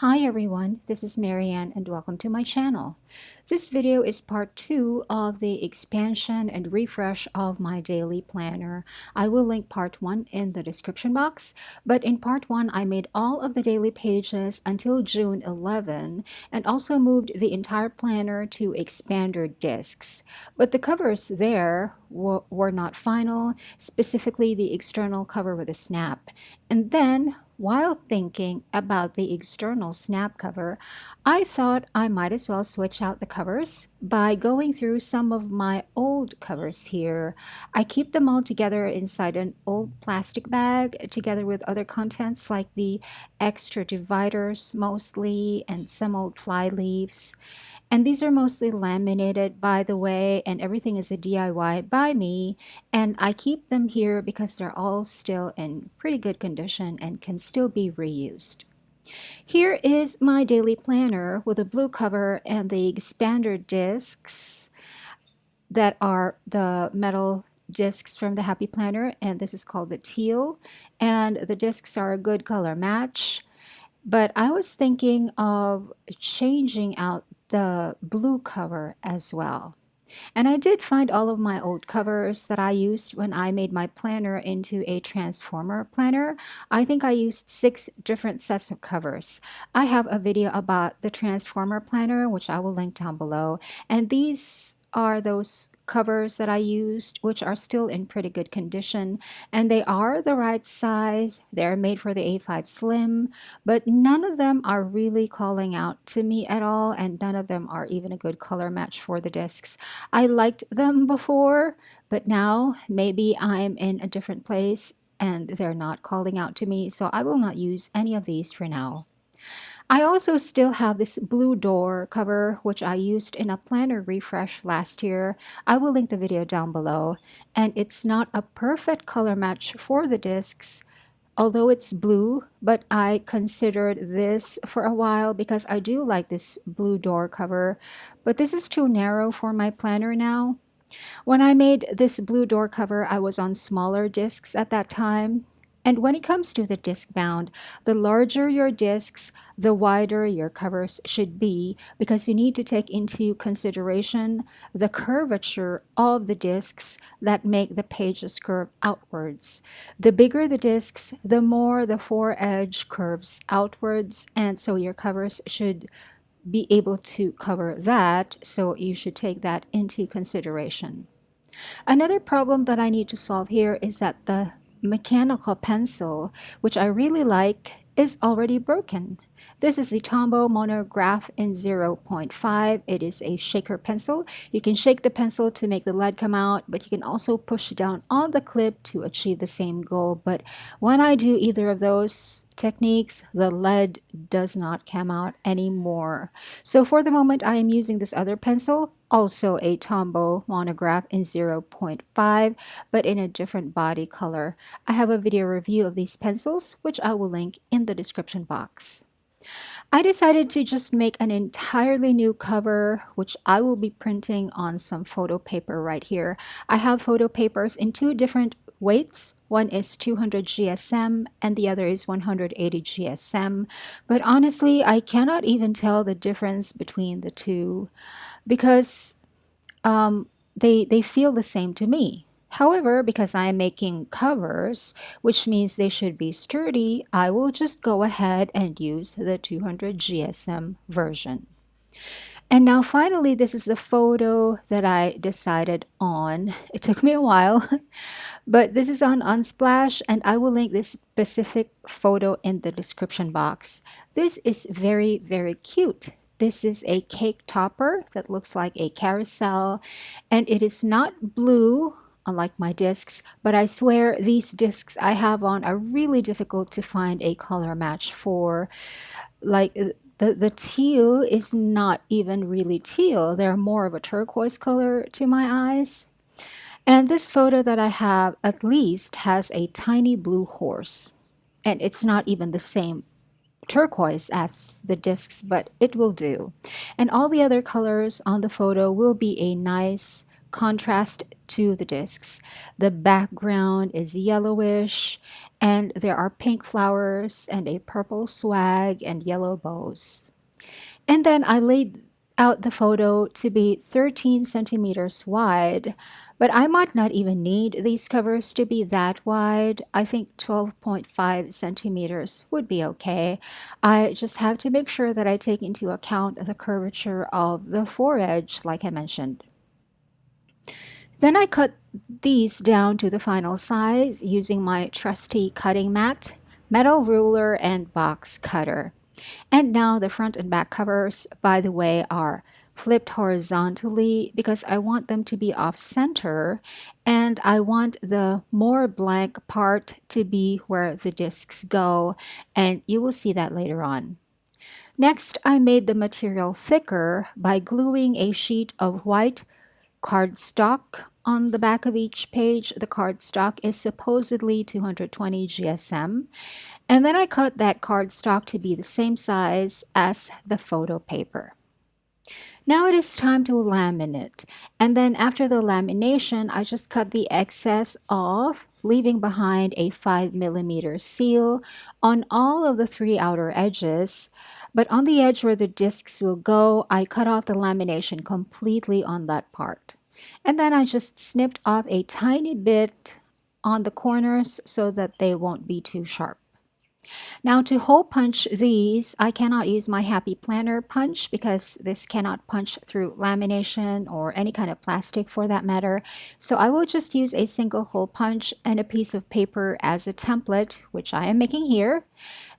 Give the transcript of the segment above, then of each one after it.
Hi everyone, this is Marianne and welcome to my channel. This video is part 2 of the expansion and refresh of my daily planner. I will link part 1 in the description box, but in part 1 I made all of the daily pages until June 11 and also moved the entire planner to expander discs. But the covers there were not final, specifically the external cover with a snap. And then while thinking about the external snap cover, I thought I might as well switch out the covers by going through some of my old covers here. I keep them all together inside an old plastic bag together with other contents like the extra dividers mostly and some old fly leaves. And these are mostly laminated, by the way, and everything is a DIY by me. And I keep them here because they're all still in pretty good condition and can still be reused. Here is my daily planner with a blue cover and the expander discs that are the metal discs from the Happy Planner, and this is called the teal. And the discs are a good color match. But I was thinking of changing out the blue cover as well. And I did find all of my old covers that I used when I made my planner into a transformer planner. I think I used 6 different sets of covers. I have a video about the transformer planner, which I will link down below. And these are those covers that I used, which are still in pretty good condition. And they are the right size. They're made for the A5 Slim, but none of them are really calling out to me at all. And none of them are even a good color match for the discs. I liked them before, but now maybe I'm in a different place and they're not calling out to me, so I will not use any of these for now. I also still have this blue door cover, which I used in a planner refresh last year. I will link the video down below, and it's not a perfect color match for the discs, although it's blue, but I considered this for a while because I do like this blue door cover, but this is too narrow for my planner now. When I made this blue door cover, I was on smaller discs at that time. And when it comes to the Discbound, the larger your discs, the wider your covers should be because you need to take into consideration the curvature of the discs that make the pages curve outwards. The bigger the discs, the more the foredge curves outwards, and so your covers should be able to cover that, so you should take that into consideration. Another problem that I need to solve here is that the mechanical pencil, which I really like, is already broken. This is the Tombow Monograph in 0.5. It is a shaker pencil. You can shake the pencil to make the lead come out, but you can also push it down on the clip to achieve the same goal. But when I do either of those techniques, the lead does not come out anymore. So for the moment, I am using this other pencil, also a Tombow Monograph in 0.5, but in a different body color. I have a video review of these pencils, which I will link in the description box. I decided to just make an entirely new cover, which I will be printing on some photo paper right here. I have photo papers in 2 different weights. One is 200 GSM and the other is 180 GSM. But honestly, I cannot even tell the difference between the two because they feel the same to me. However, because I am making covers, which means they should be sturdy, I will just go ahead and use the 200 GSM version. And now finally, this is the photo that I decided on. It took me a while, but this is on Unsplash, and I will link this specific photo in the description box. This is very, very cute. This is a cake topper that looks like a carousel, and it is not blue, unlike my discs, but I swear these discs I have on are really difficult to find a color match for. Like the teal is not even really teal. They're more of a turquoise color to my eyes. And this photo that I have at least has a tiny blue horse. And it's not even the same turquoise as the discs, but it will do. And all the other colors on the photo will be a nice contrast to the discs. The background is yellowish, and there are pink flowers and a purple swag and yellow bows. And then I laid out the photo to be 13 centimeters wide, but I might not even need these covers to be that wide. I think 12.5 centimeters would be okay. I just have to make sure that I take into account the curvature of the foredge, like I mentioned. Then I cut these down to the final size using my trusty cutting mat, metal ruler, and box cutter. And now the front and back covers, by the way, are flipped horizontally because I want them to be off center, and I want the more blank part to be where the discs go, and you will see that later on. Next, I made the material thicker by gluing a sheet of white cardstock on the back of each page. The cardstock is supposedly 220 GSM. And then I cut that cardstock to be the same size as the photo paper. Now it is time to laminate. And then after the lamination, I just cut the excess off, leaving behind a 5mm seal on all of the three outer edges. But on the edge where the discs will go, I cut off the lamination completely on that part. And then I just snipped off a tiny bit on the corners so that they won't be too sharp. Now to hole punch these, I cannot use my Happy Planner punch because this cannot punch through lamination or any kind of plastic for that matter. So I will just use a single hole punch and a piece of paper as a template, which I am making here.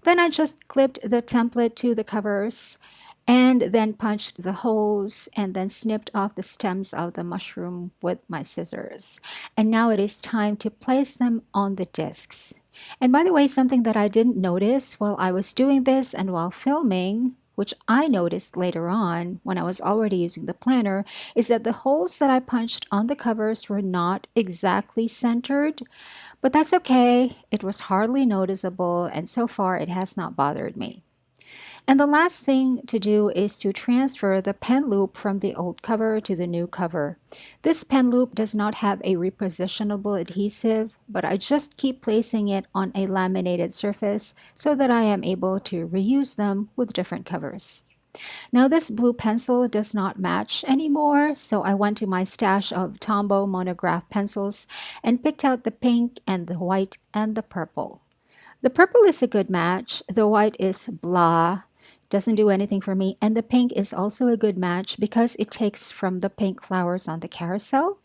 Then I just clipped the template to the covers and then punched the holes and then snipped off the stems of the mushroom with my scissors. And now it is time to place them on the discs. And by the way, something that I didn't notice while I was doing this and while filming, which I noticed later on when I was already using the planner, is that the holes that I punched on the covers were not exactly centered. But that's okay, it was hardly noticeable, and so far it has not bothered me. And the last thing to do is to transfer the pen loop from the old cover to the new cover. This pen loop does not have a repositionable adhesive, but I just keep placing it on a laminated surface so that I am able to reuse them with different covers. Now this blue pencil does not match anymore, so I went to my stash of Tombow monograph pencils and picked out the pink and the white and the purple. The purple is a good match, the white is blah, doesn't do anything for me, and the pink is also a good match because it takes from the pink flowers on the carousel,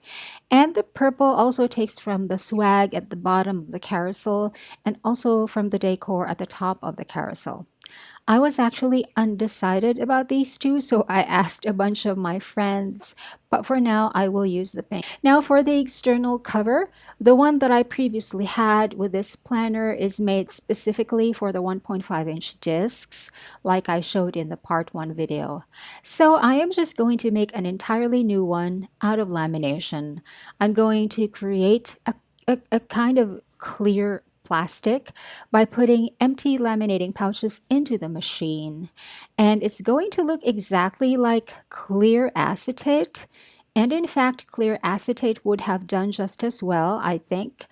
and the purple also takes from the swag at the bottom of the carousel and also from the decor at the top of the carousel. I was actually undecided about these two, so I asked a bunch of my friends, but for now I will use the pink. Now for the external cover, the one that I previously had with this planner is made specifically for the 1.5-inch discs, like I showed in the part 1 video. So I am just going to make an entirely new one out of lamination. I'm going to create a kind of clear plastic by putting empty laminating pouches into the machine. And it's going to look exactly like clear acetate. And in fact, clear acetate would have done just as well, I think,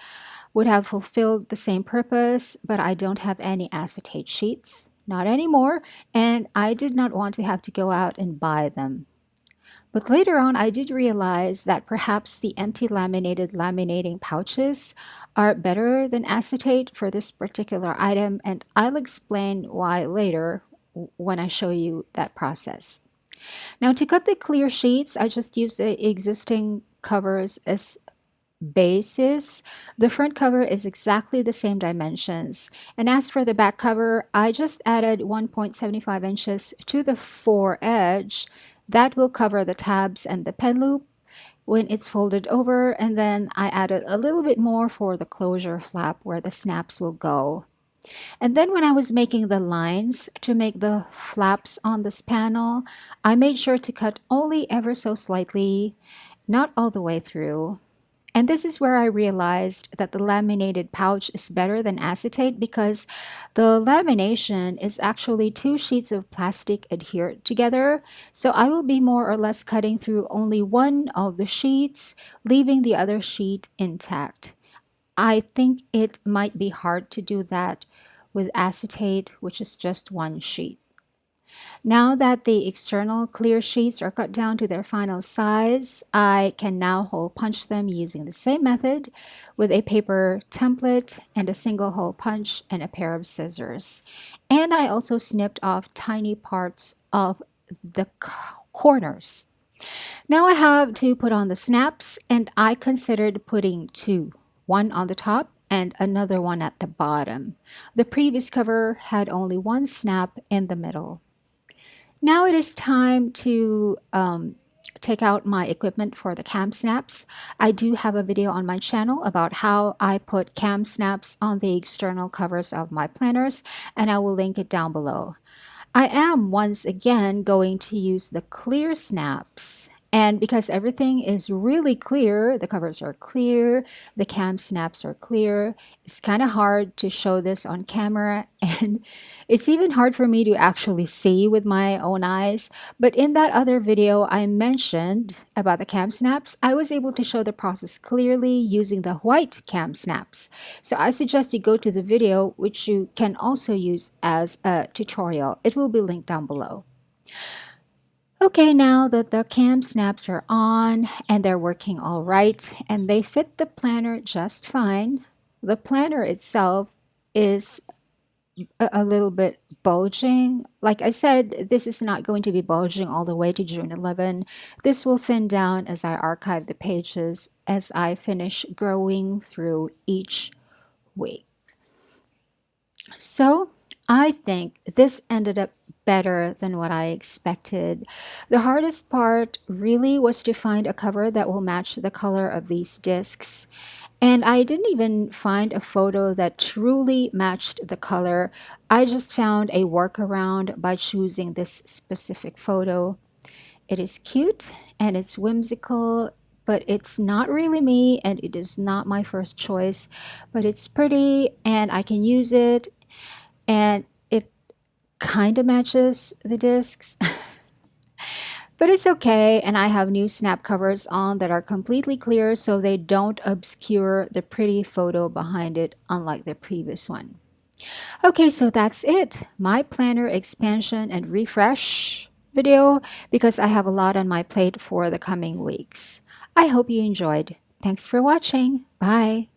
would have fulfilled the same purpose, but I don't have any acetate sheets, not anymore, and I did not want to have to go out and buy them. But later on, I did realize that perhaps the empty laminating pouches are better than acetate for this particular item, and I'll explain why later when I show you that process. Now to cut the clear sheets, I just use the existing covers as bases. The front cover is exactly the same dimensions. And as for the back cover, I just added 1.75 inches to the foredge. That will cover the tabs and the pen loop when it's folded over, and then I added a little bit more for the closure flap where the snaps will go. And then when I was making the lines to make the flaps on this panel, I made sure to cut only ever so slightly, not all the way through. And this is where I realized that the laminated pouch is better than acetate because the lamination is actually two sheets of plastic adhered together. So I will be more or less cutting through only one of the sheets, leaving the other sheet intact. I think it might be hard to do that with acetate, which is just one sheet. Now that the external clear sheets are cut down to their final size, I can now hole punch them using the same method with a paper template and a single hole punch and a pair of scissors. And I also snipped off tiny parts of the corners. Now I have to put on the snaps, and I considered putting two, one on the top and another one at the bottom. The previous cover had only one snap in the middle. Now it is time to take out my equipment for the cam snaps. I do have a video on my channel about how I put cam snaps on the external covers of my planners, and I will link it down below. I am once again going to use the clear snaps. And because everything is really clear, the covers are clear, the cam snaps are clear, it's kind of hard to show this on camera, and it's even hard for me to actually see with my own eyes. But in that other video I mentioned about the cam snaps, I was able to show the process clearly using the white cam snaps. So I suggest you go to the video, which you can also use as a tutorial. It will be linked down below. Okay, now that the cam snaps are on and they're working all right and they fit the planner just fine, the planner itself is a little bit bulging. Like I said, this is not going to be bulging all the way to June 11. This will thin down as I archive the pages as I finish growing through each week. So I think this ended up better than what I expected. The hardest part really was to find a cover that will match the color of these discs. And I didn't even find a photo that truly matched the color. I just found a workaround by choosing this specific photo. It is cute and it's whimsical, but it's not really me and it is not my first choice. But it's pretty and I can use it, and it kind of matches the discs. But it's okay, and I have new snap covers on that are completely clear so they don't obscure the pretty photo behind it, unlike the previous one. Okay, so that's it. My planner expansion and refresh video, because I have a lot on my plate for the coming weeks. I hope you enjoyed. Thanks for watching. Bye.